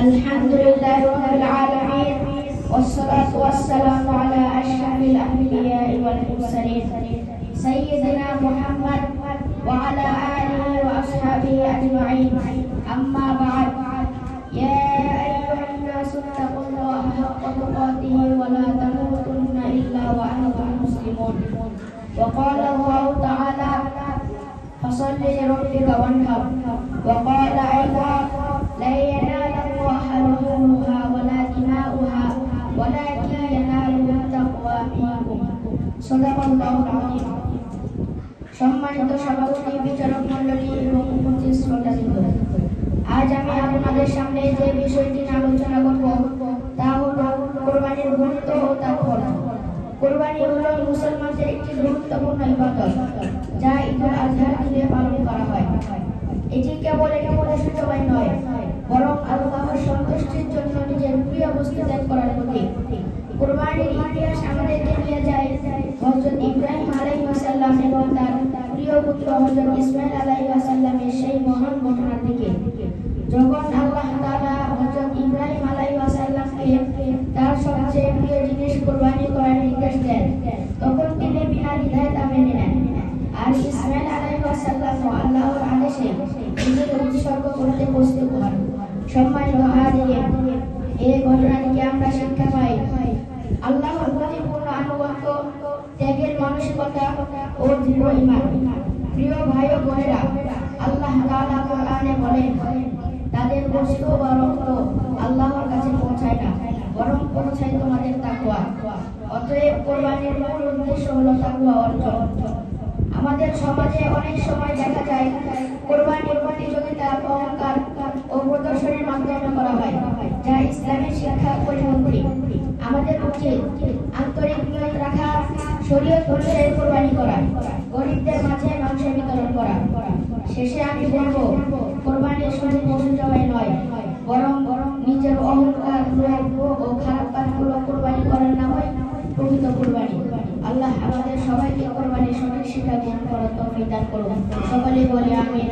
Alhamdulillahi rabbil alamin wassalatu wassalamu ala asyrafil anbiya'i wal mursalin sayyidina Muhammad wa ala alihi wa ashabihi ajma'in. Amma ba'd. Ya ayyuhan nasu taqullaha haqqa tuqatih wa la tamutunna illa wa antum muslimun. Wa qala Allah ta'ala fasalli li rabbika wanhar. Wa qala aidan la yanala Allaha luhumuha wa la dima'uha walakin yanaluhu taqwa minkum. Sadaqallahul azim. সম্মানিত সভাপতি, বিচারক মণ্ডলী এবং উপস্থিত শ্রোতাবৃন্দ, আজ আমি আপনাদের সামনে যে বিষয়টি আলোচনা করব তা হলো কোরবানির গুরুত্ব ও তার ফল। কোরবানি হলো মুসলমানদের একটি গুরুত্বপূর্ণ ইবাদত, যা ঈদুল আজহার দিনে পালন করা হয়। এটি কেবল একটি পশুজবাই নয়, বরং আল্লাহর সন্তুষ্টির জন্য নিজের প্রিয় বস্তু ত্যাগ করার প্রতীক। কোরবানির ইতিহাস আমাদেরকে নিয়ে যায় হযরত ইব্রাহিম আলাইহিস সালাম এবং তার প্রিয় পুত্র হযরত ইসমাঈল আলাইহিস সালামের সেই মহান ঘটনার দিকে। যখন আল্লাহ তাআলা হযরত ইব্রাহিম আলাইহিস সালামকে তার সবচেয়ে প্রিয় জিনিস কোরবানি করার নির্দেশ দেন, তখন তিনি বিনা দ্বিধায় তা মেনে নেন। আর ইসমাঈল আলাইহিস সালাম আল্লাহর আদেশে নিজেকে উৎসর্গ করতে প্রস্তুত হন। সম্মানিত হাজিরিন, এই ঘটনা থেকে আমরা শিক্ষা পাই আল্লাহর প্রতি পূর্ণ আনুগত্য, ত্যাগের মানসিকতা ও দৃঢ় ঈমান। প্রিয় ভাই ও বোনেরা, আল্লাহ তাআলা কোরআনে বলেন, তাদের গোশত বা রক্ত আল্লাহর কাছে পৌঁছায় না, বরং পৌঁছায় তোমাদের তাকওয়া। অতএব কোরবানির মূল উদ্দেশ্য হলো তাকওয়া অর্জন। আমাদের সমাজে অনেক সময় দেখা যায় কোরবানির প্রতিযোগিতা অহংকার ও প্রদর্শনের মাধ্যমে করা হয়, যা ইসলামের শিক্ষার পরিপন্থী। আমাদের উচিত আন্তরিক নিয়ত রাখা, শরীয়ত অনুযায়ী কোরবানি করা, গরিবদের মাঝে মাংস বিতরণ করা। শেষে আমি বলবো, কোরবানি শুধু পশু জবাই নয়, বরং নিজের অহংকার, লোভ ও খারাপ কাজগুলো কোরবানি করার নামই প্রকৃত কোরবানি। আল্লাহ আমাদের সবাইকে কোরবানির সঠিক শিক্ষা গ্রহণ করার তৌফিক দান করুন। সকলে বলে আমিন।